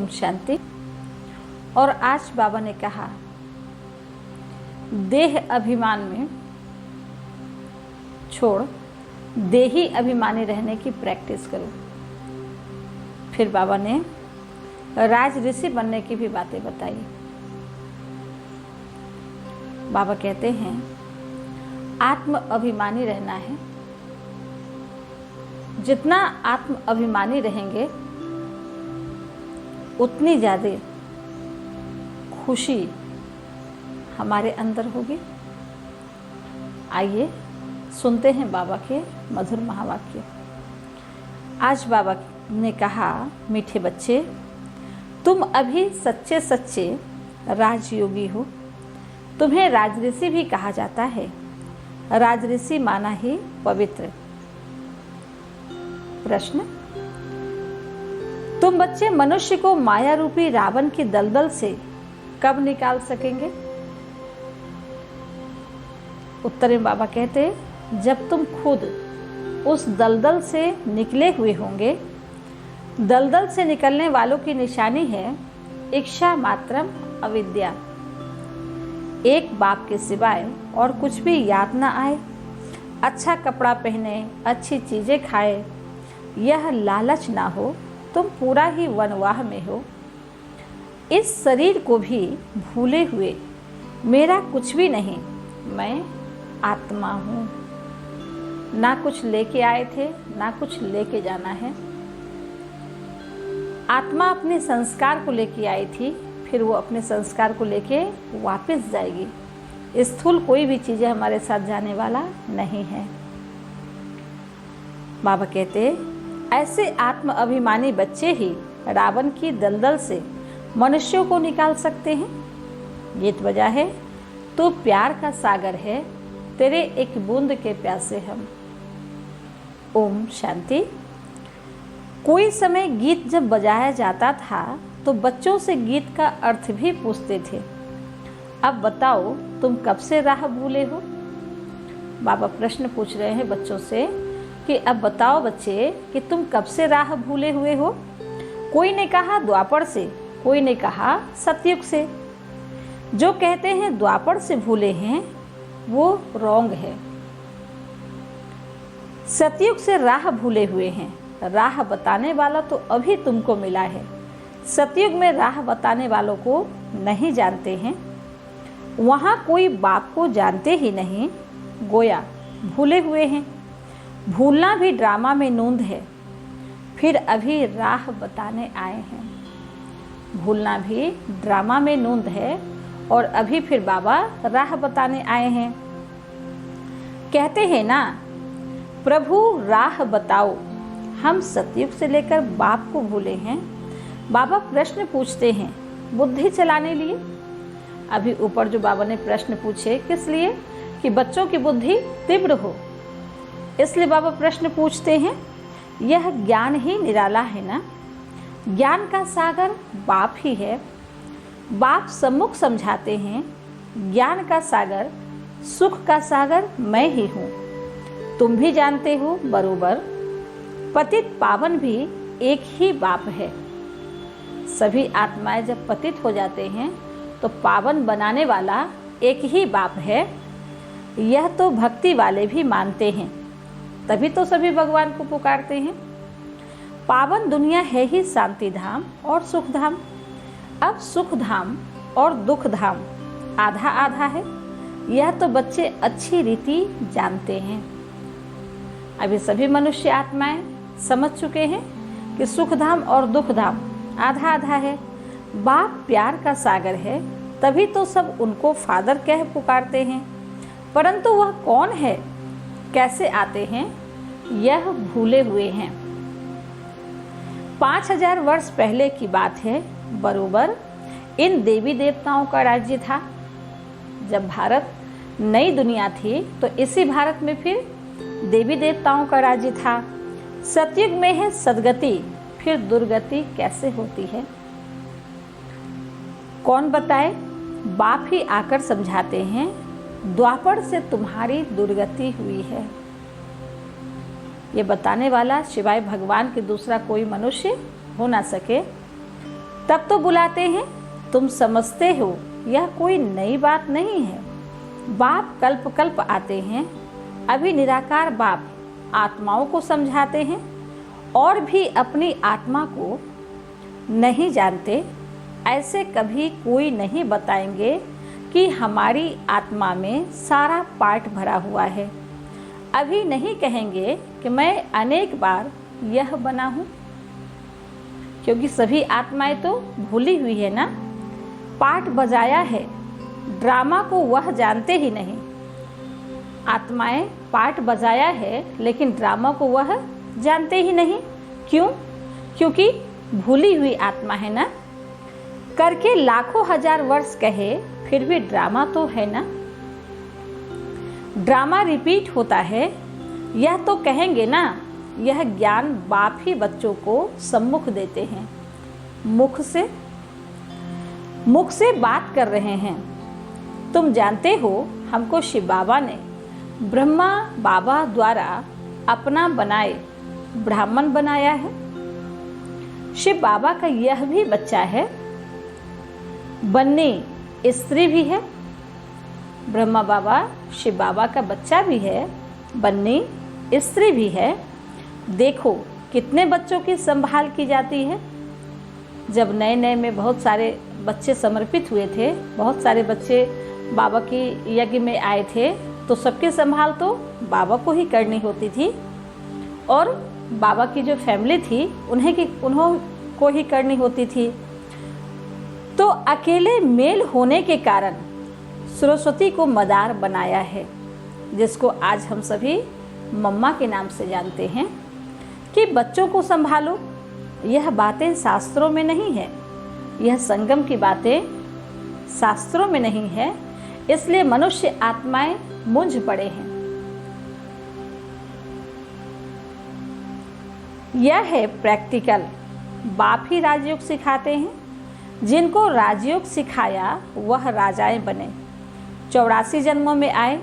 शांति। और आज बाबा ने कहा देह अभिमान में छोड़ देही अभिमानी रहने की प्रैक्टिस करो। फिर बाबा ने राज ऋषि बनने की भी बातें बताई। बाबा कहते हैं आत्म अभिमानी रहना है। जितना आत्म अभिमानी रहेंगे उतनी ज़्यादा खुशी हमारे अंदर होगी। आइए सुनते हैं बाबा के मधुर महावाक्य। आज बाबा ने कहा, मीठे बच्चे, तुम अभी सच्चे सच्चे राजयोगी हो। तुम्हें राजऋषि भी कहा जाता है। राजऋषि माना ही पवित्र। प्रश्न, तुम बच्चे मनुष्य को माया रूपी रावण की दलदल से कब निकाल सकेंगे? उत्तर में बाबा कहते, जब तुम खुद उस दलदल से निकले हुए होंगे। दलदल से निकलने वालों की निशानी है इच्छा मात्रम अविद्या। एक बाप के सिवाय और कुछ भी याद ना आए, अच्छा कपड़ा पहने, अच्छी चीजें खाए, यह लालच ना हो, तुम पूरा ही वनवाह में हो। इस शरीर को भी भूले हुए मेरा कुछ भी नहीं, मैं आत्मा हूँ। ना कुछ लेके आए थे, ना कुछ लेके जाना है। आत्मा अपने संस्कार को लेके आई थी, फिर वो अपने संस्कार को लेके वापस जाएगी। स्थूल कोई भी चीज़ें हमारे साथ जाने वाला नहीं है। बाबा कहते, ऐसे आत्म अभिमानी बच्चे ही रावण की दलदल से मनुष्यों को निकाल सकते हैं। गीत बजा है, तू प्यार का सागर है, तेरे एक बूंद के प्यासे हम। ओम शांति। कोई समय गीत जब बजाया जाता था तो बच्चों से गीत का अर्थ भी पूछते थे। अब बताओ तुम कब से राह भूले हो? बाबा प्रश्न पूछ रहे हैं बच्चों से कि अब बताओ बच्चे कि तुम कब से राह भूले हुए हो? कोई ने कहा द्वापर से, कोई ने कहा सतयुग से। जो कहते हैं द्वापर से भूले हैं वो रॉन्ग है। सतयुग से राह भूले हुए हैं। राह बताने वाला तो अभी तुमको मिला है। सतयुग में राह बताने वालों को नहीं जानते हैं। वहाँ कोई बाप को जानते ही नहीं, गोया भूले हुए हैं। भूलना भी ड्रामा में नूंद है, फिर अभी राह बताने आए हैं। भूलना भी ड्रामा में नूंद है और अभी फिर बाबा राह बताने आए हैं। कहते हैं ना, प्रभु राह बताओ। हम सतयुग से लेकर बाप को भूले हैं। बाबा प्रश्न पूछते हैं बुद्धि चलाने लिए। अभी ऊपर जो बाबा ने प्रश्न पूछे किस लिए? कि बच्चों की बुद्धि तीव्र हो, इसलिए बाबा प्रश्न पूछते हैं। यह ज्ञान ही निराला है ना। ज्ञान का सागर बाप ही है। बाप सम्मुख समझाते हैं, ज्ञान का सागर, सुख का सागर मैं ही हूँ। तुम भी जानते हो बरोबर, पतित पावन भी एक ही बाप है। सभी आत्माएं जब पतित हो जाते हैं तो पावन बनाने वाला एक ही बाप है। यह तो भक्ति वाले भी मानते हैं, तभी तो सभी भगवान को पुकारते हैं। पावन दुनिया है ही शांति धाम और सुख धाम। अब सुख धाम और दुख धाम आधा आधा है, यह तो बच्चे अच्छी रीति जानते हैं। अभी सभी मनुष्य आत्माएं समझ चुके हैं कि सुख धाम और दुख धाम आधा आधा है। बाप प्यार का सागर है, तभी तो सब उनको फादर कह पुकारते हैं। परंतु वह कौन है, कैसे आते हैं, यह भूले हुए हैं। 5000 वर्ष पहले की बात है बरोबर। इन देवी देवताओं का राज्य था। जब भारत नई दुनिया थी तो इसी भारत में फिर देवी देवताओं का राज्य था। सतयुग में है सदगति, फिर दुर्गति कैसे होती है? कौन बताए? बाप ही आकर समझाते हैं, द्वापर से तुम्हारी दुर्गति हुई है। ये बताने वाला सिवाय भगवान के दूसरा कोई मनुष्य हो ना सके। तब तो बुलाते हैं, तुम समझते हो यह कोई नई बात नहीं है। बाप कल्प कल्प आते हैं, अभी निराकार बाप आत्माओं को समझाते हैं और भी अपनी आत्मा को नहीं जानते। ऐसे कभी कोई नहीं बताएंगे कि हमारी आत्मा में सारा पार्ट भरा हुआ है। अभी नहीं कहेंगे कि मैं अनेक बार यह बना हूँ, क्योंकि सभी आत्माएं तो भूली हुई है ना। पार्ट बजाया है, ड्रामा को वह जानते ही नहीं। आत्माएं पार्ट बजाया है लेकिन ड्रामा को वह जानते ही नहीं। क्यों? क्योंकि भूली हुई आत्मा है ना। करके लाखों हजार वर्ष कहे फिर भी ड्रामा तो है ना। ड्रामा रिपीट होता है, यह तो कहेंगे ना। यह ज्ञान बाप ही बच्चों को सम्मुख देते हैं। मुख से बात कर रहे हैं। तुम जानते हो हमको शिव बाबा ने ब्रह्मा बाबा द्वारा अपना बनाए ब्राह्मण बनाया है। शिव बाबा का यह भी बच्चा है, बन्नी स्त्री भी है। ब्रह्मा बाबा शिव बाबा का बच्चा भी है, बन्नी स्त्री भी है। देखो कितने बच्चों की संभाल की जाती है। जब नए नए में बहुत सारे बच्चे समर्पित हुए थे, बहुत सारे बच्चे बाबा की यज्ञ में आए थे, तो सबकी संभाल तो बाबा को ही करनी होती थी और बाबा की जो फैमिली थी उन्हों को ही करनी होती थी। तो अकेले मेल होने के कारण सरस्वती को मदार बनाया है, जिसको आज हम सभी मम्मा के नाम से जानते हैं कि बच्चों को संभालो। यह बातें शास्त्रों में नहीं है, यह संगम की बातें शास्त्रों में नहीं है, इसलिए मनुष्य आत्माएं मुंझ पड़े हैं। यह है प्रैक्टिकल। बाप ही राजयोग सिखाते हैं। जिनको राजयोग सिखाया वह राजाएं बने। 84 जन्मों में आए।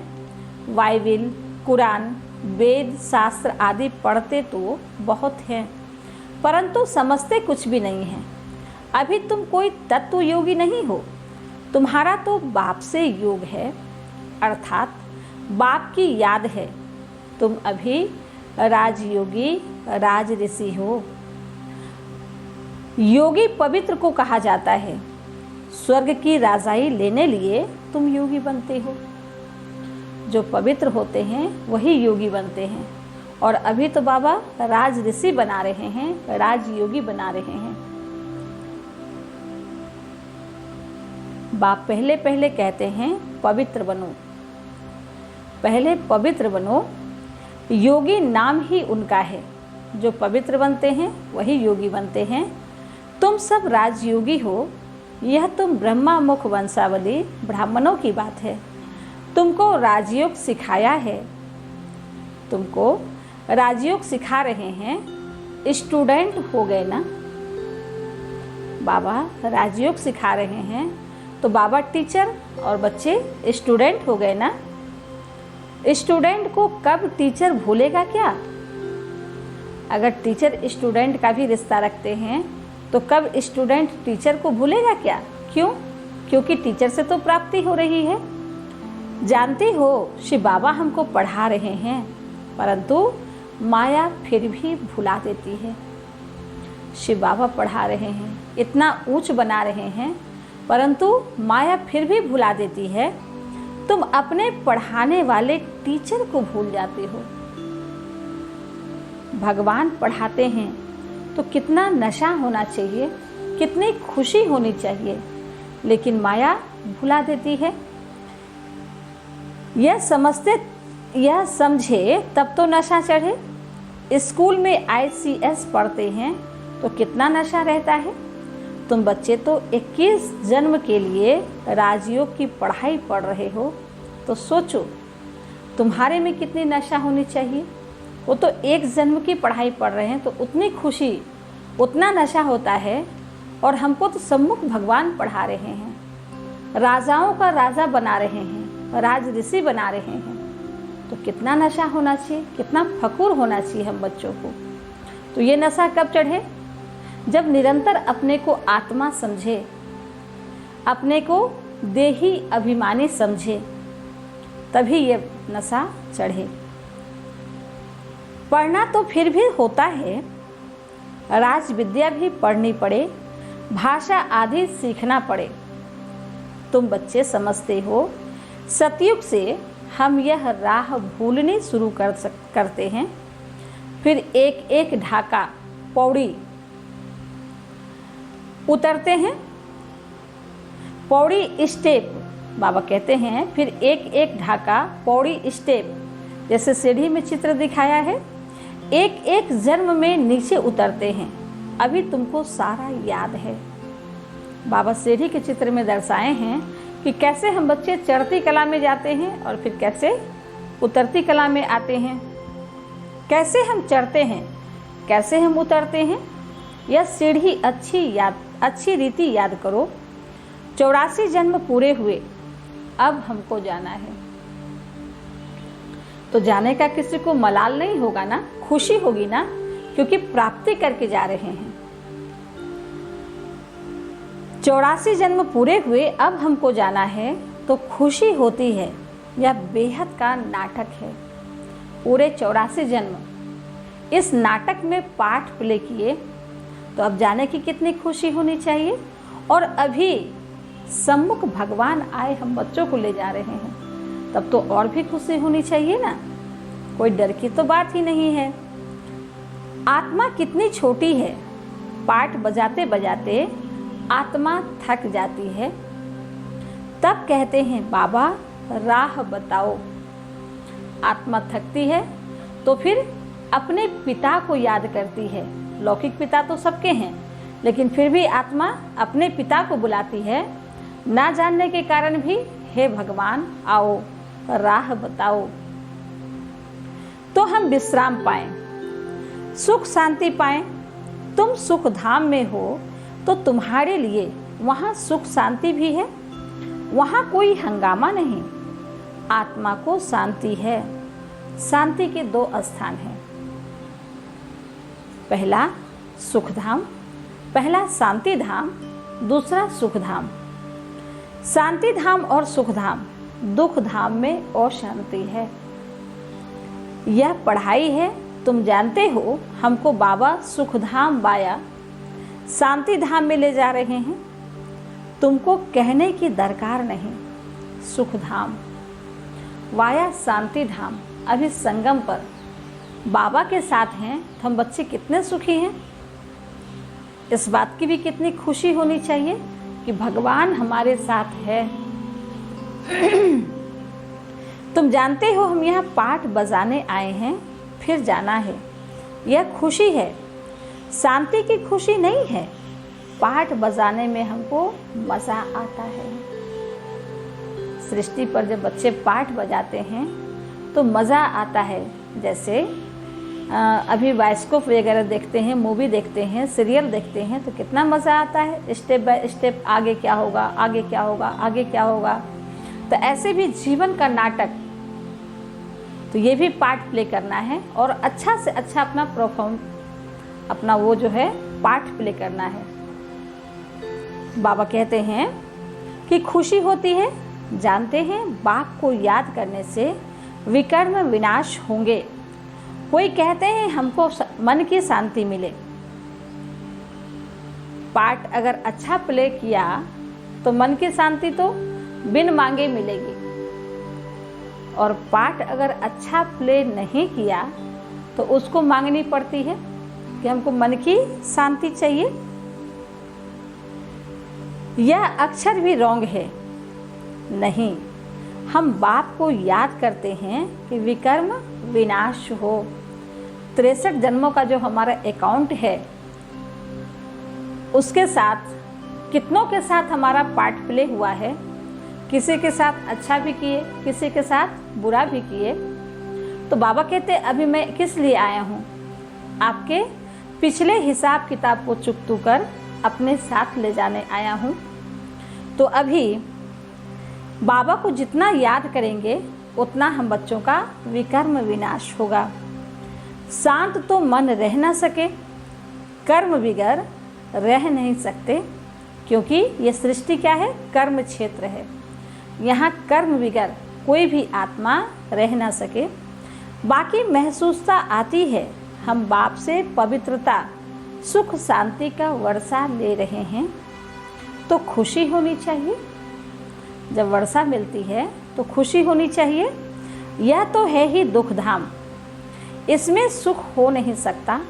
बाइबिल, कुरान, वेद, शास्त्र आदि पढ़ते तो बहुत हैं, परंतु समझते कुछ भी नहीं हैं। अभी तुम कोई तत्व योगी नहीं हो। तुम्हारा तो बाप से योग है, अर्थात बाप की याद है। तुम अभी राजयोगी, राज ऋषि हो। योगी पवित्र को कहा जाता है। स्वर्ग की राजाई लेने लिए तुम योगी बनते हो। जो पवित्र होते हैं वही योगी बनते हैं। और अभी तो बाबा राज ऋषि बना रहे हैं, राज योगी बना रहे हैं। बाप पहले पहले कहते हैं पवित्र बनो, पहले पवित्र बनो। योगी नाम ही उनका है। जो पवित्र बनते हैं वही योगी बनते हैं। तुम सब राजयोगी हो। यह तुम ब्रह्मा मुख वंशावली ब्राह्मणों की बात है। तुमको राजयोग सिखाया है, तुमको राजयोग सिखा रहे हैं। स्टूडेंट हो गए ना। बाबा राजयोग सिखा रहे हैं तो बाबा टीचर और बच्चे स्टूडेंट हो गए ना। स्टूडेंट को कब टीचर भूलेगा क्या? अगर टीचर स्टूडेंट का भी रिश्ता रखते हैं तो कब स्टूडेंट टीचर को भूलेगा क्या? क्यों? क्योंकि टीचर से तो प्राप्ति हो रही है। जानते हो शिव बाबा हमको पढ़ा रहे हैं, परंतु माया फिर भी भुला देती है। शिव बाबा पढ़ा रहे हैं, इतना ऊंच बना रहे हैं, परंतु माया फिर भी भुला देती है। तुम अपने पढ़ाने वाले टीचर को भूल जाते हो। भगवान पढ़ाते हैं तो कितना नशा होना चाहिए, कितनी खुशी होनी चाहिए, लेकिन माया भुला देती है। यह समझे तब तो नशा चढ़े। स्कूल में ICS पढ़ते हैं तो कितना नशा रहता है। तुम बच्चे तो 21 जन्म के लिए राजयोग की पढ़ाई पढ़ रहे हो, तो सोचो तुम्हारे में कितनी नशा होनी चाहिए। वो तो 1 जन्म की पढ़ाई पढ़ रहे हैं तो उतनी खुशी, उतना नशा होता है। और हमको तो सम्मुख भगवान पढ़ा रहे हैं, राजाओं का राजा बना रहे हैं, राज ऋषि बना रहे हैं, तो कितना नशा होना चाहिए, कितना फखुर होना चाहिए हम बच्चों को। तो ये नशा कब चढ़े? जब निरंतर अपने को आत्मा समझे, अपने को देही अभिमानी समझे, तभी ये नशा चढ़े। पढ़ना तो फिर भी होता है, राज विद्या भी पढ़नी पड़े, भाषा आदि सीखना पड़े। तुम बच्चे समझते हो, सतयुग से हम यह राह भूलनी शुरू करते हैं। फिर एक एक ढाका पौड़ी उतरते हैं, पौड़ी स्टेप बाबा कहते हैं। फिर एक एक ढाका पौड़ी स्टेप, जैसे सीढ़ी में चित्र दिखाया है, एक एक जन्म में नीचे उतरते हैं। अभी तुमको सारा याद है। बाबा सीढ़ी के चित्र में दर्शाए हैं कि कैसे हम बच्चे चढ़ती कला में जाते हैं और फिर कैसे उतरती कला में आते हैं, कैसे हम चढ़ते हैं, कैसे हम उतरते हैं। यह सीढ़ी अच्छी रीति याद करो। 84 जन्म पूरे हुए, अब हमको जाना है। तो जाने का किसी को मलाल नहीं होगा ना, खुशी होगी ना, क्योंकि प्राप्ति करके जा रहे हैं। 84 जन्म पूरे हुए, अब हमको जाना है, तो खुशी होती है। यह बेहद का नाटक है। पूरे 84 जन्म इस नाटक में पाठ प्ले किए, तो अब जाने की कितनी खुशी होनी चाहिए। और अभी सम्मुख भगवान आए, हम बच्चों को ले जा रहे हैं, तब तो और भी खुशी होनी चाहिए ना। कोई डर की तो बात ही नहीं है। आत्मा कितनी छोटी है, पाठ बजाते बजाते आत्मा थक जाती है। तब कहते हैं बाबा राह बताओ। आत्मा थकती है तो फिर अपने पिता को याद करती है। लौकिक पिता तो सबके हैं, लेकिन फिर भी आत्मा अपने पिता को बुलाती है, ना जानने के कारण भी। हे भगवान आओ, राह बताओ, तो हम विश्राम पाएं, सुख शांति पाएं। तुम सुख धाम में हो तो तुम्हारे लिए वहाँ सुख शांति भी है। वहाँ कोई हंगामा नहीं, आत्मा को शांति है। शांति के 2 स्थान हैं, पहला सुख धाम, पहला शांति धाम, दूसरा सुख धाम। शांति धाम और सुख धाम, दुख धाम में अशांति है। यह पढ़ाई है। तुम जानते हो हमको बाबा सुख धाम वाया शांति धाम में ले जा रहे हैं। तुमको कहने की दरकार नहीं। सुख धाम वाया शांति धाम, अभी संगम पर बाबा के साथ हैं, तो हम बच्चे कितने सुखी हैं। इस बात की भी कितनी खुशी होनी चाहिए कि भगवान हमारे साथ है। तुम जानते हो हम यहाँ पाठ बजाने आए हैं, फिर जाना है। यह खुशी है, शांति की खुशी नहीं है। पाठ बजाने में हमको मज़ा आता है। सृष्टि पर जब बच्चे पाठ बजाते हैं तो मज़ा आता है। जैसे अभी बायोस्कोप वगैरह देखते हैं, मूवी देखते हैं, सीरियल देखते हैं, तो कितना मज़ा आता है। स्टेप बाय स्टेप आगे क्या होगा, आगे क्या होगा, आगे क्या होगा। तो ऐसे भी जीवन का नाटक, तो ये भी पार्ट प्ले करना है और अच्छा से अच्छा अपना परफॉर्म, अपना वो जो है पार्ट प्ले करना है। बाबा कहते हैं कि खुशी होती है, जानते हैं बाप को याद करने से विकर्म विनाश होंगे। कोई कहते हैं हमको मन की शांति मिले। पाठ अगर अच्छा प्ले किया तो मन की शांति तो बिन मांगे मिलेगी, और पाठ अगर अच्छा प्ले नहीं किया तो उसको मांगनी पड़ती है कि हमको मन की शांति चाहिए। यह अक्षर भी रॉन्ग है। नहीं, हम बाप को याद करते हैं कि विकर्म विनाश हो। 63 जन्मों का जो हमारा अकाउंट है, उसके साथ कितनों के साथ हमारा पार्ट प्ले हुआ है। किसी के साथ अच्छा भी किए, किसी के साथ बुरा भी किए। तो बाबा कहते अभी मैं किस लिए आया हूँ, आपके पिछले हिसाब किताब को चुकतू कर अपने साथ ले जाने आया हूँ। तो अभी बाबा को जितना याद करेंगे उतना हम बच्चों का विकर्म विनाश होगा। शांत तो मन रह ना सके, कर्म बिगर रह नहीं सकते, क्योंकि ये सृष्टि क्या है? कर्म क्षेत्र है। यहाँ कर्म बगैर कोई भी आत्मा रह ना सके। बाकी महसूसता आती है, हम बाप से पवित्रता, सुख, शांति का वर्षा ले रहे हैं, तो खुशी होनी चाहिए। जब वर्षा मिलती है तो खुशी होनी चाहिए। यह तो है ही दुख धाम, इसमें सुख हो नहीं सकता।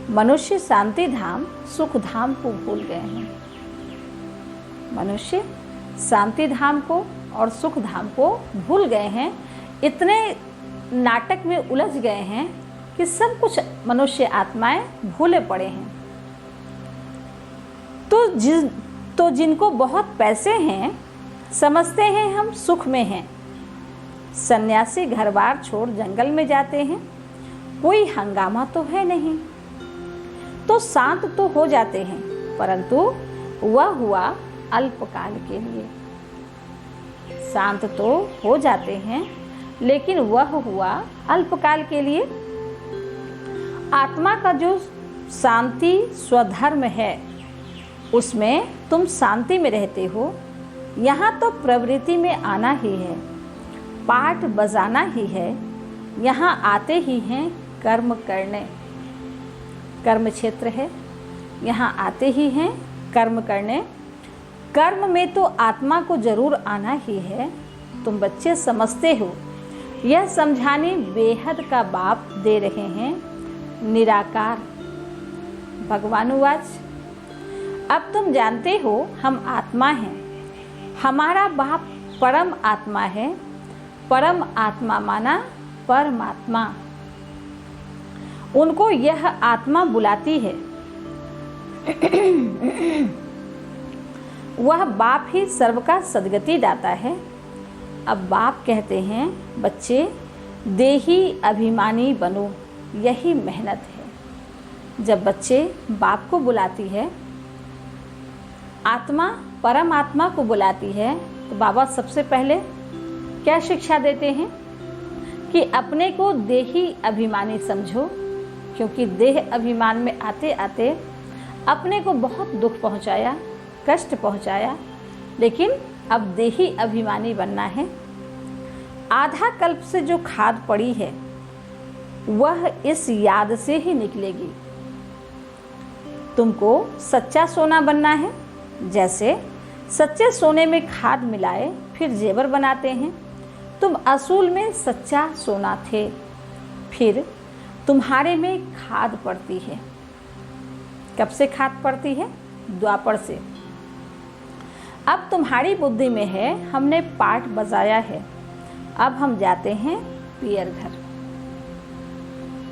मनुष्य शांति धाम, सुख धाम को भूल गए हैं। मनुष्य शांति धाम को और सुख धाम को भूल गए हैं। इतने नाटक में उलझ गए हैं कि सब कुछ मनुष्य आत्माएं भूले पड़े हैं। तो जिनको बहुत पैसे हैं, समझते हैं हम सुख में हैं। सन्यासी घर बार छोड़ जंगल में जाते हैं, कोई हंगामा तो है नहीं, तो शांत तो हो जाते हैं, परंतु वह हुआ अल्पकाल के लिए। शांत तो हो जाते हैं, लेकिन वह हुआ अल्पकाल के लिए। आत्मा का जो शांति स्वधर्म है, उसमें तुम शांति में रहते हो। यहाँ तो प्रवृत्ति में आना ही है, पाठ बजाना ही है। यहाँ आते ही हैं कर्म करने। कर्म क्षेत्र है, यहाँ आते ही हैं कर्म करने। कर्म में तो आत्मा को जरूर आना ही है। तुम बच्चे समझते हो, यह समझाने बेहद का बाप दे रहे हैं, निराकार। भगवानुवाच, अब तुम जानते हो हम आत्मा हैं, हमारा बाप परम आत्मा है। परम आत्मा माना परमात्मा। उनको यह आत्मा बुलाती है। वह बाप ही सर्व का सद्गति दाता है। अब बाप कहते हैं, बच्चे देही अभिमानी बनो, यही मेहनत है। जब बच्चे बाप को बुलाती है, आत्मा परमात्मा को बुलाती है, तो बाबा सबसे पहले क्या शिक्षा देते हैं कि अपने को देही अभिमानी समझो, क्योंकि देह अभिमान में आते आते अपने को बहुत दुख पहुंचाया, कष्ट पहुंचाया। लेकिन अब देही अभिमानी बनना है। आधा कल्प से जो खाद पड़ी है, वह इस याद से ही निकलेगी। तुमको सच्चा सोना बनना है। जैसे सच्चे सोने में खाद मिलाए फिर जेवर बनाते हैं, तुम असूल में सच्चा सोना थे, फिर तुम्हारे में खाद पड़ती है। कब से खाद पड़ती है? द्वापर से। अब तुम्हारी बुद्धि में है, हमने पाठ बजाया है, अब हम जाते हैं पियर घर।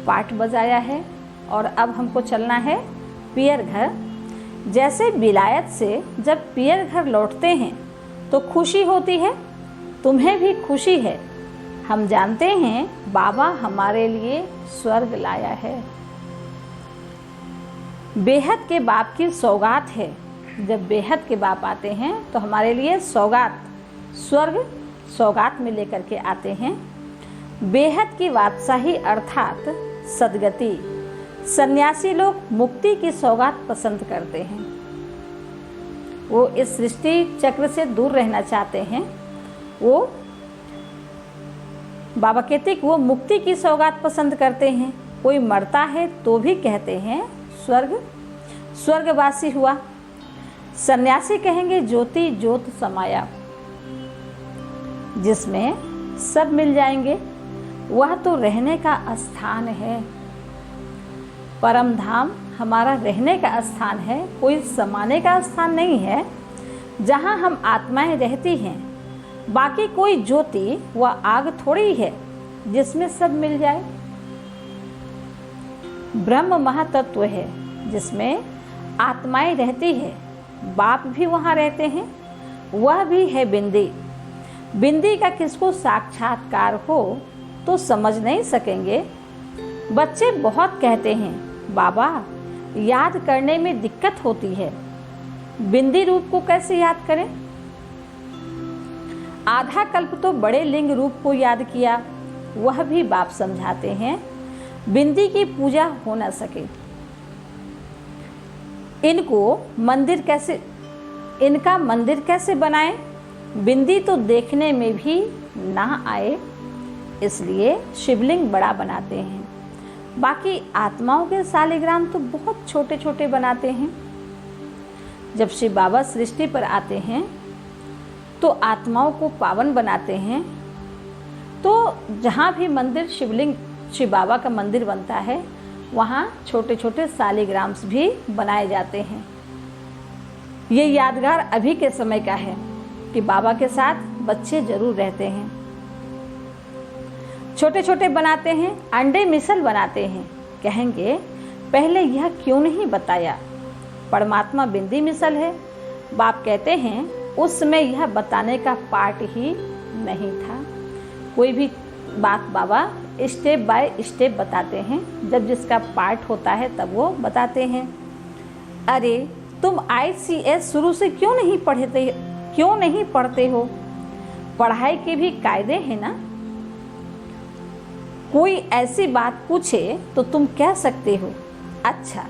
पाठ बजाया है और अब हमको चलना है पियर घर। जैसे विलायत से जब पियर घर लौटते हैं तो खुशी होती है, तुम्हें भी खुशी है। हम जानते हैं बाबा हमारे लिए स्वर्ग लाया है। बेहद के बाप की सौगात है। जब बेहद के बाप आते हैं तो हमारे लिए सौगात, स्वर्ग सौगात में लेकर के आते हैं। बेहद की बादशाही अर्थात सद्गति। सन्यासी लोग मुक्ति की सौगात पसंद करते हैं। वो इस सृष्टि चक्र से दूर रहना चाहते हैं। वो बाबा कहते हैं कि वो मुक्ति की सौगात पसंद करते हैं। कोई मरता है तो भी कहते हैं स्वर्गवासी हुआ। सन्यासी कहेंगे ज्योति ज्योत समाया, जिसमें सब मिल जाएंगे। वह तो रहने का स्थान है। परम धाम हमारा रहने का स्थान है, कोई समाने का स्थान नहीं है जहाँ हम आत्माएं रहती हैं। बाकी कोई ज्योति व आग थोड़ी है जिसमें सब मिल जाए। ब्रह्म महातत्व है जिसमें आत्माएं रहती है। बाप भी वहाँ रहते हैं, वह भी है बिंदी। बिंदी का किसको साक्षात्कार हो तो समझ नहीं सकेंगे। बच्चे बहुत कहते हैं बाबा याद करने में दिक्कत होती है, बिंदी रूप को कैसे याद करें? आधा कल्प तो बड़े लिंग रूप को याद किया, वह भी बाप समझाते हैं बिंदी की पूजा हो न सके। इनका मंदिर कैसे बनाएं? बिंदी तो देखने में भी ना आए, इसलिए शिवलिंग बड़ा बनाते हैं। बाकी आत्माओं के सालिग्राम तो बहुत छोटे छोटे बनाते हैं। जब शिव बाबा सृष्टि पर आते हैं तो आत्माओं को पावन बनाते हैं। तो जहाँ भी मंदिर शिव बाबा का मंदिर बनता है वहाँ छोटे छोटे सालिग्राम्स भी बनाए जाते हैं। ये यादगार अभी के समय का है कि बाबा के साथ बच्चे जरूर रहते हैं। छोटे छोटे बनाते हैं, अंडे मिसल बनाते हैं। कहेंगे पहले यह क्यों नहीं बताया? परमात्मा बिंदी मिसल है। बाप कहते हैं उस समय यह बताने का पार्ट ही नहीं था। कोई भी बात बाबा स्टेप बाय स्टेप बताते हैं, जब जिसका पार्ट होता है तब वो बताते हैं। अरे तुम ICS शुरू से क्यों नहीं पढ़ते हो? पढ़ाई के भी कायदे हैं ना। कोई ऐसी बात पूछे तो तुम कह सकते हो अच्छा।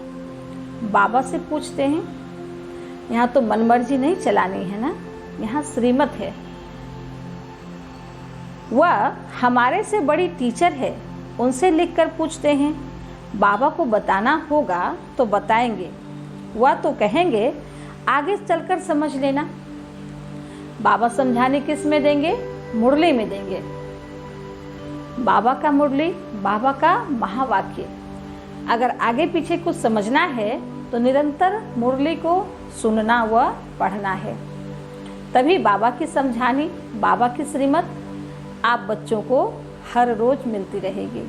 बाबा से पूछते हैं, यहाँ तो मनमर्जी नहीं चलानी है ना, यहाँ श्रीमत है। वह हमारे से बड़ी टीचर है, उनसे लिखकर पूछते हैं। बाबा को बताना होगा तो बताएंगे, वह तो कहेंगे आगे चलकर समझ लेना। बाबा समझाने किस में देंगे? मुरली में देंगे। बाबा का मुरली, बाबा का महावाक्य। अगर आगे पीछे कुछ समझना है तो निरंतर मुरली को सुनना व पढ़ना है, तभी बाबा की समझानी, बाबा की श्रीमत आप बच्चों को हर रोज मिलती रहेगी।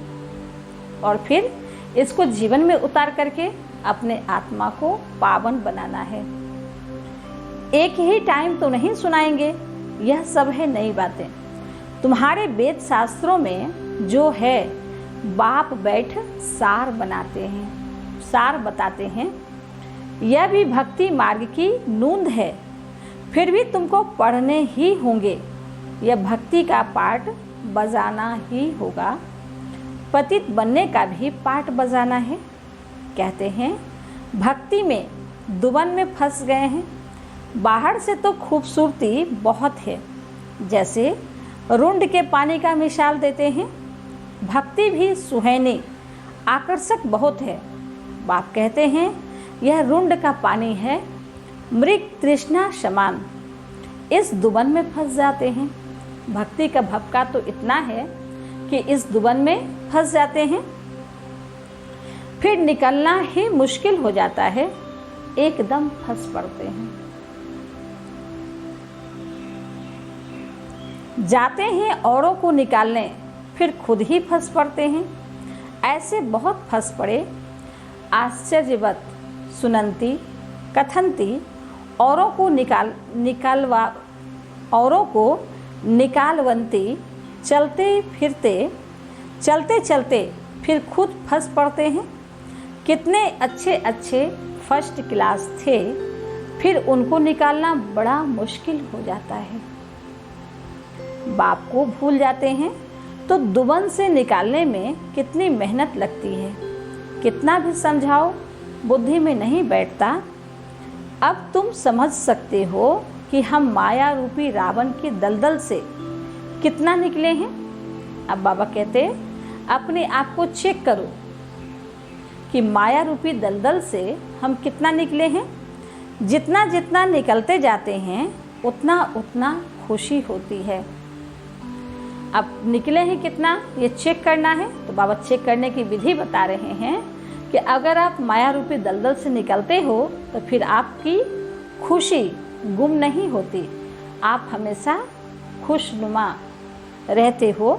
और फिर इसको जीवन में उतार करके अपने आत्मा को पावन बनाना है। एक ही टाइम तो नहीं सुनाएंगे, यह सब है नई बातें। तुम्हारे वेद शास्त्रों में जो है बाप बैठ सार बनाते हैं, सार बताते हैं। यह भी भक्ति मार्ग की नूंद है, फिर भी तुमको पढ़ने ही होंगे। यह भक्ति का पाठ बजाना ही होगा, पतित बनने का भी पाठ बजाना है। कहते हैं भक्ति में दुबन में फंस गए हैं। बाहर से तो खूबसूरती बहुत है, जैसे रुंड के पानी का मिसाल देते हैं। भक्ति भी सुहानी आकर्षक बहुत है। बाप कहते हैं यह रुंड का पानी है, मृग तृष्णा समान। इस दुबन में फंस जाते हैं। भक्ति का भपका तो इतना है कि इस दुबन में फंस जाते हैं, फिर निकलना ही मुश्किल हो जाता है, एकदम फंस पड़ते हैं। जाते हैं औरों को निकालने, फिर खुद ही फंस पड़ते हैं। ऐसे बहुत फंस पड़े। आश्चर्यवत सुनंती कथनती, औरों को निकालवंती, चलते चलते फिर खुद फंस पड़ते हैं। कितने अच्छे अच्छे फर्स्ट क्लास थे, फिर उनको निकालना बड़ा मुश्किल हो जाता है। बाप को भूल जाते हैं तो दुबन से निकालने में कितनी मेहनत लगती है। कितना भी समझाओ बुद्धि में नहीं बैठता। अब तुम समझ सकते हो कि हम माया रूपी रावण की दलदल से कितना निकले हैं। अब बाबा कहते अपने आप को चेक करो कि माया रूपी दलदल से हम कितना निकले हैं। जितना जितना निकलते जाते हैं उतना उतना खुशी होती है। अब निकले हैं कितना, ये चेक करना है। तो बाबा चेक करने की विधि बता रहे हैं कि अगर आप माया रूपी दलदल से निकलते हो तो फिर आपकी खुशी गुम नहीं होती, आप हमेशा खुशनुमा रहते हो।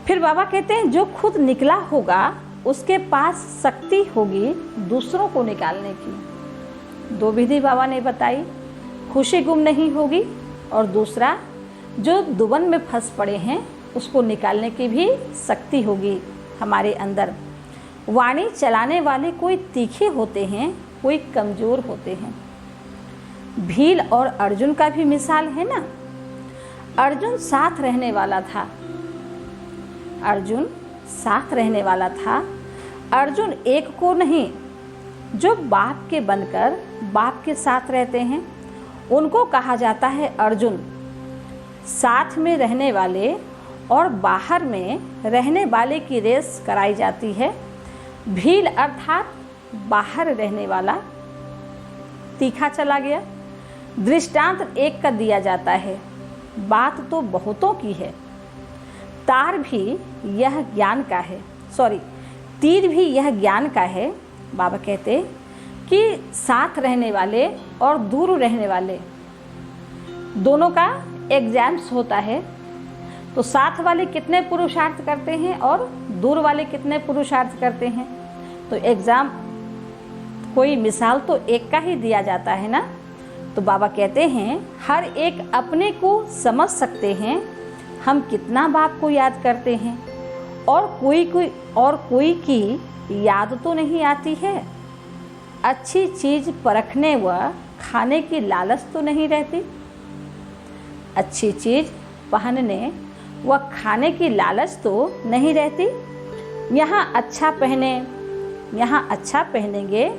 फिर बाबा कहते हैं जो खुद निकला होगा उसके पास शक्ति होगी दूसरों को निकालने की। दो विधि बाबा ने बताई, खुशी गुम नहीं होगी और दूसरा जो दुबन में फंस पड़े हैं उसको निकालने की भी शक्ति होगी हमारे अंदर। वाणी चलाने वाले कोई तीखे होते हैं, कोई कमज़ोर होते हैं। भील और अर्जुन का भी मिसाल है ना। अर्जुन साथ रहने वाला था, अर्जुन साथ रहने वाला था। अर्जुन एक को नहीं जो बाप के बनकर बाप के साथ रहते हैं उनको कहा जाता है अर्जुन। साथ में रहने वाले और बाहर में रहने वाले की रेस कराई जाती है। भील अर्थात बाहर रहने वाला तीखा चला गया। दृष्टांत एक का दिया जाता है, बात तो बहुतों की है। तार भी यह ज्ञान का है, तीर भी यह ज्ञान का है। बाबा कहते कि साथ रहने वाले और दूर रहने वाले दोनों का एग्जाम्स होता है। तो साथ वाले कितने पुरुषार्थ करते हैं और दूर वाले कितने पुरुषार्थ करते हैं। तो एग्ज़ाम कोई मिसाल तो एक का ही दिया जाता है ना। तो बाबा कहते हैं हर एक अपने को समझ सकते हैं हम कितना बाप को याद करते हैं, और कोई की याद तो नहीं आती है। अच्छी चीज़ परखने व खाने की लालच तो नहीं रहती। अच्छी चीज़ पहनने व खाने की लालच तो नहीं रहती। यहाँ अच्छा पहनेंगे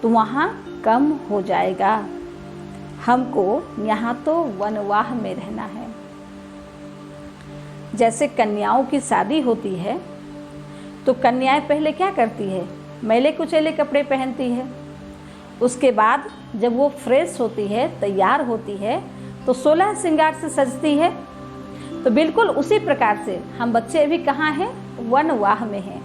तो वहाँ कम हो जाएगा। हमको यहाँ तो वनवाह में रहना है। जैसे कन्याओं की शादी होती है तो कन्याएं पहले क्या करती है, मैले कुचैले कपड़े पहनती है। उसके बाद जब वो फ्रेश होती है, तैयार होती है, तो 16 श्रृंगार से सजती है। तो बिल्कुल उसी प्रकार से हम बच्चे अभी कहाँ हैं, वनवाह में हैं।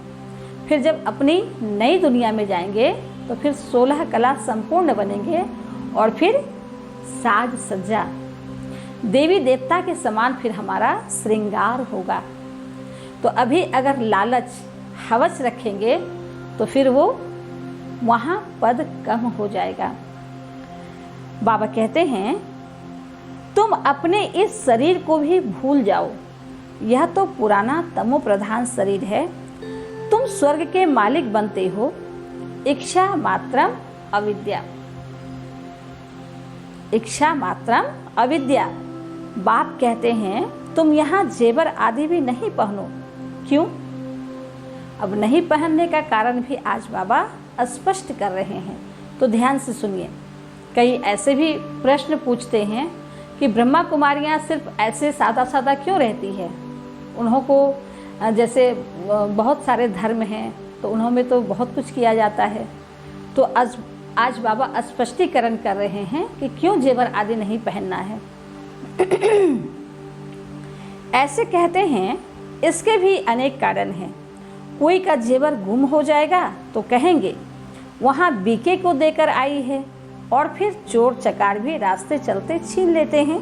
फिर जब अपनी नई दुनिया में जाएंगे तो फिर 16 कला संपूर्ण बनेंगे और फिर साज सज्जा देवी देवता के समान फिर हमारा श्रृंगार होगा। तो अभी अगर लालच हवस रखेंगे तो फिर वो वहाँ पद कम हो जाएगा। बाबा कहते हैं तुम अपने इस शरीर को भी भूल जाओ, यह तो पुराना तमो प्रधान शरीर है। तुम स्वर्ग के मालिक बनते हो। इच्छा मात्रम अविद्या, इच्छा मात्रम अविद्या। बाप कहते हैं तुम यहाँ जेवर आदि भी नहीं पहनो। क्यों? अब नहीं पहनने का कारण भी आज बाबा स्पष्ट कर रहे हैं, तो ध्यान से सुनिए। कई ऐसे भी प्रश्न पूछते हैं कि ब्रह्मा कुमारियाँ सिर्फ ऐसे सादा सादा क्यों रहती है। उन्हों को जैसे बहुत सारे धर्म हैं तो उन्हों में तो बहुत कुछ किया जाता है। तो आज बाबा स्पष्टीकरण कर रहे हैं कि क्यों जेवर आदि नहीं पहनना है। ऐसे कहते हैं इसके भी अनेक कारण हैं। कोई का जेवर गुम हो जाएगा तो कहेंगे वहाँ बीके को देकर आई है, और फिर चोर चकार भी रास्ते चलते छीन लेते हैं।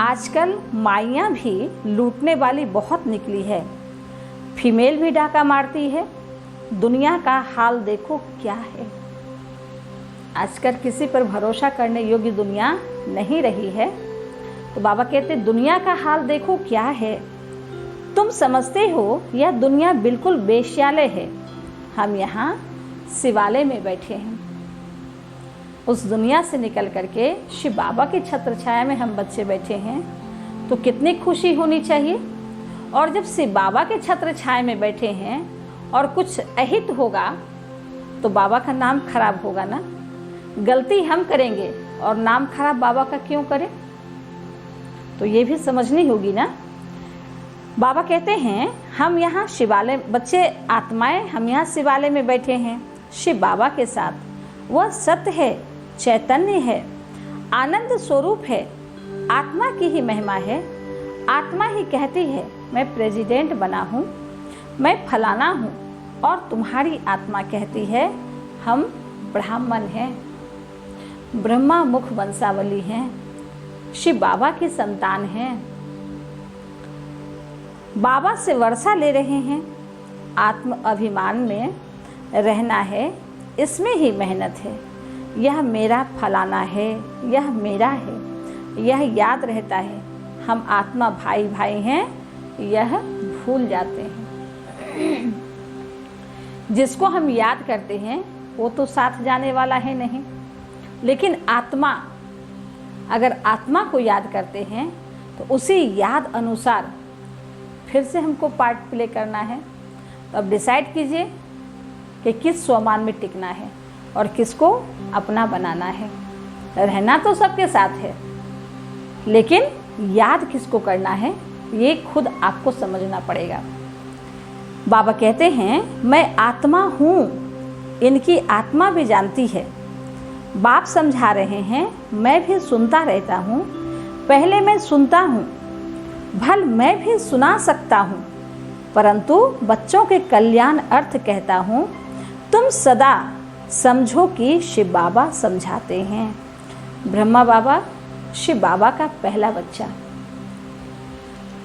आजकल माइयाँ भी लूटने वाली बहुत निकली है, फीमेल भी डाका मारती है। दुनिया का हाल देखो क्या है। आजकल किसी पर भरोसा करने योग्य दुनिया नहीं रही है। तो बाबा कहते दुनिया का हाल देखो क्या है। तुम समझते हो यह दुनिया बिल्कुल बेश्यालय है। हम यहाँ शिवालय में बैठे हैं। उस दुनिया से निकल करके शिव बाबा की छत्र छाया में हम बच्चे बैठे हैं, तो कितनी खुशी होनी चाहिए। और जब शिव बाबा के छत्र छाया में बैठे हैं और कुछ अहित होगा तो बाबा का नाम खराब होगा ना। गलती हम करेंगे और नाम खराब बाबा का क्यों करें। तो ये भी समझनी होगी ना। बाबा कहते हैं हम यहाँ शिवालय, बच्चे आत्माएं हम यहाँ शिवालय में बैठे हैं शिव बाबा के साथ। वह सत्य है, चैतन्य है, आनंद स्वरूप है। आत्मा की ही महिमा है। आत्मा ही कहती है मैं प्रेसिडेंट बना हूँ, मैं फलाना हूँ, और तुम्हारी आत्मा कहती है हम ब्राह्मण हैं, ब्रह्मा मुख वंशावली हैं, शिव बाबा की संतान हैं। बाबा से वर्षा ले रहे हैं। आत्म अभिमान में रहना है, इसमें ही मेहनत है। यह मेरा फलाना है, यह मेरा है, यह याद रहता है। हम आत्मा भाई भाई हैं, यह भूल जाते हैं। जिसको हम याद करते हैं वो तो साथ जाने वाला है नहीं, लेकिन आत्मा, अगर आत्मा को याद करते हैं तो उसी याद अनुसार फिर से हमको पार्ट प्ले करना है। तो अब डिसाइड कीजिए कि किस स्वमान में टिकना है। और किसको अपना बनाना है। रहना तो सबके साथ है, लेकिन याद किसको करना है ये खुद आपको समझना पड़ेगा। बाबा कहते हैं मैं आत्मा हूँ, इनकी आत्मा भी जानती है। बाप समझा रहे हैं मैं भी सुनता रहता हूँ, पहले मैं सुनता हूँ, भल मैं भी सुना सकता हूँ, परंतु बच्चों के कल्याण अर्थ कहता हूँ। तुम सदा समझो कि शिव बाबा समझाते हैं। ब्रह्मा बाबा शिव बाबा का पहला बच्चा।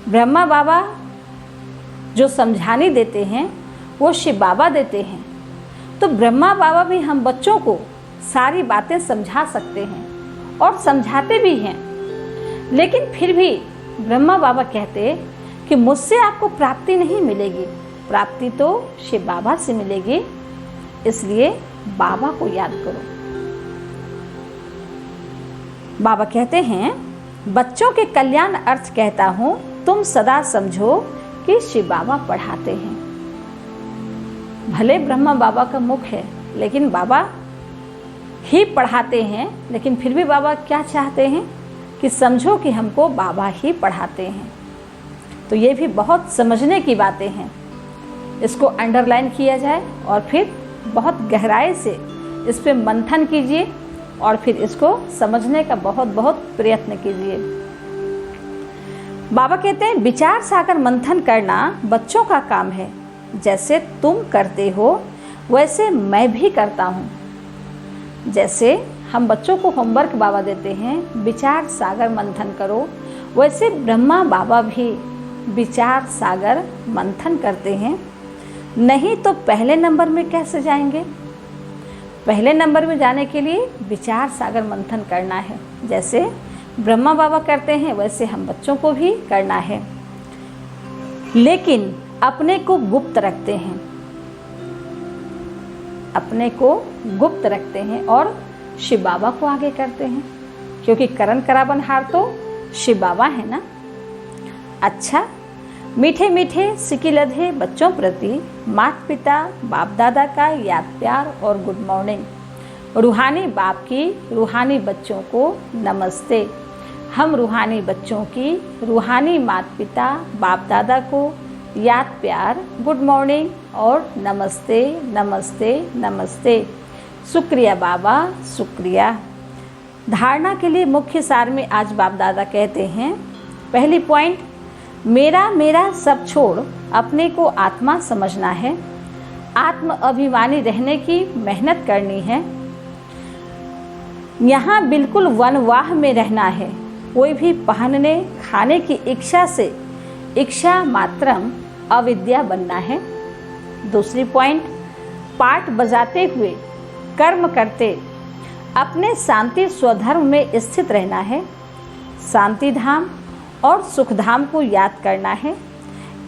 ब्रह्मा बाबा जो समझाने देते हैं वो शिव बाबा देते हैं। तो ब्रह्मा बाबा भी हम बच्चों को सारी बातें समझा सकते हैं और समझाते भी हैं, लेकिन फिर भी ब्रह्मा बाबा कहते कि मुझसे आपको प्राप्ति नहीं मिलेगी, प्राप्ति तो शिव बाबा से मिलेगी, इसलिए बाबा को याद करो। बाबा कहते हैं बच्चों के कल्याण अर्थ कहता हूँ, तुम सदा समझो कि शिव बाबा पढ़ाते हैं। भले ब्रह्मा बाबा का मुख है, लेकिन बाबा ही पढ़ाते हैं, लेकिन फिर भी बाबा क्या चाहते हैं कि समझो कि हमको बाबा ही पढ़ाते हैं। तो ये भी बहुत समझने की बातें हैं, इसको अंडरलाइन किया जाए और फिर बहुत गहराई से इस पे मंथन कीजिए और फिर इसको समझने का बहुत बहुत प्रयत्न कीजिए। बाबा कहते हैं विचार सागर मंथन करना बच्चों का काम है, जैसे तुम करते हो वैसे मैं भी करता हूँ। जैसे हम बच्चों को होमवर्क बाबा देते हैं विचार सागर मंथन करो, वैसे ब्रह्मा बाबा भी विचार सागर मंथन करते हैं। नहीं तो पहले नंबर में कैसे जाएंगे? पहले नंबर में जाने के लिए विचार सागर मंथन करना है। जैसे ब्रह्मा बाबा करते हैं वैसे हम बच्चों को भी करना है, लेकिन अपने को गुप्त रखते हैं, अपने को गुप्त रखते हैं और शिव बाबा को आगे करते हैं, क्योंकि करण करावनहार तो शिव बाबा है ना। अच्छा, मीठे मीठे सिकिलधे बच्चों प्रति माता पिता बाप दादा का याद प्यार और गुड मॉर्निंग। रूहानी बाप की रूहानी बच्चों को नमस्ते। हम रूहानी बच्चों की रूहानी माता पिता बाप दादा को याद प्यार गुड मॉर्निंग और नमस्ते नमस्ते नमस्ते। शुक्रिया बाबा, शुक्रिया। धारणा के लिए मुख्य सार में आज बाप दादा कहते हैं, पहली पॉइंट, मेरा मेरा सब छोड़ अपने को आत्मा समझना है, आत्म अभिमानी रहने की मेहनत करनी है। यहाँ बिल्कुल वनवाह में रहना है, कोई भी पहनने खाने की इच्छा से इच्छा मात्रम अविद्या बनना है। दूसरी पॉइंट, पाठ बजाते हुए कर्म करते अपने शांति स्वधर्म में स्थित रहना है, शांति धाम और सुख धाम को याद करना है,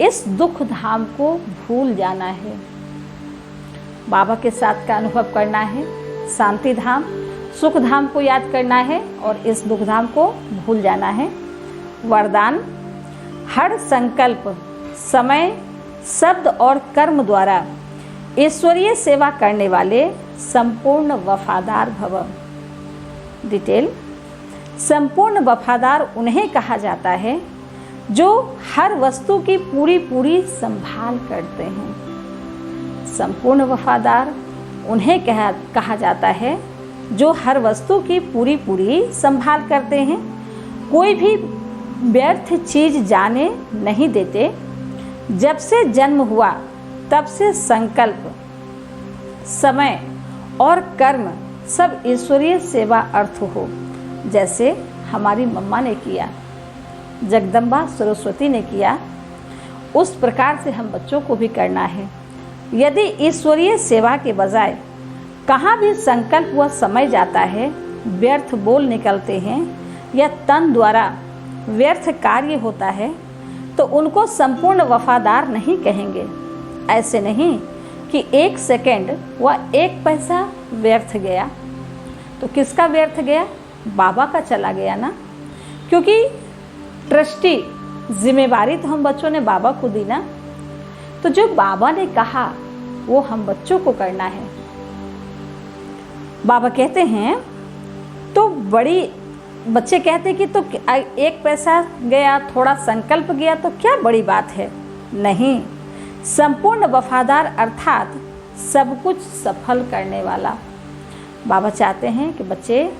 इस दुख धाम को भूल जाना है। बाबा के साथ का अनुभव करना है, शांति धाम सुख धाम को याद करना है और इस दुख धाम को भूल जाना है। वरदान, हर संकल्प समय शब्द और कर्म द्वारा ईश्वरीय सेवा करने वाले संपूर्ण वफादार भव। डिटेल, संपूर्ण वफादार उन्हें कहा जाता है जो हर वस्तु की पूरी पूरी संभाल करते हैं। संपूर्ण वफादार उन्हें कहा जाता है जो हर वस्तु की पूरी पूरी संभाल करते हैं, कोई भी व्यर्थ चीज जाने नहीं देते। जब से जन्म हुआ तब से संकल्प समय और कर्म सब ईश्वरीय सेवा अर्थ हो, जैसे हमारी मम्मा ने किया, जगदम्बा सरस्वती ने किया, उस प्रकार से हम बच्चों को भी करना है। यदि ईश्वरीय सेवा के बजाय कहाँ भी संकल्प व समय जाता है, व्यर्थ बोल निकलते हैं या तन द्वारा व्यर्थ कार्य होता है, तो उनको संपूर्ण वफादार नहीं कहेंगे। ऐसे नहीं कि 1 सेकंड व 1 पैसा व्यर्थ गया, तो किसका व्यर्थ गया? बाबा का चला गया ना, क्योंकि ट्रस्टी जिम्मेवारी तो हम बच्चों ने बाबा को दी ना। तो जो बाबा ने कहा वो हम बच्चों को करना है। बाबा कहते हैं तो बड़ी बच्चे कहते कि तो एक पैसा गया, थोड़ा संकल्प गया तो क्या बड़ी बात है। नहीं, संपूर्ण वफादार अर्थात सब कुछ सफल करने वाला। बाबा चाहते हैं कि बच्चे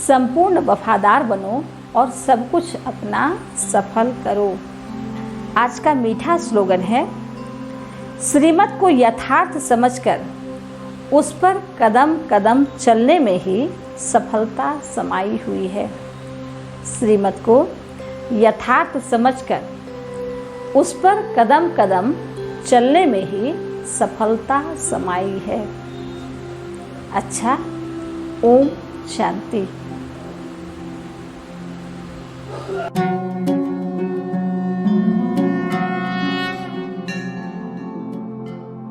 संपूर्ण वफादार बनो और सब कुछ अपना सफल करो। आज का मीठा स्लोगन है, श्रीमत को यथार्थ समझकर उस पर कदम कदम चलने में ही सफलता समाई हुई है। श्रीमत को यथार्थ समझकर उस पर कदम कदम चलने में ही सफलता समाई है। अच्छा, ओम शांति।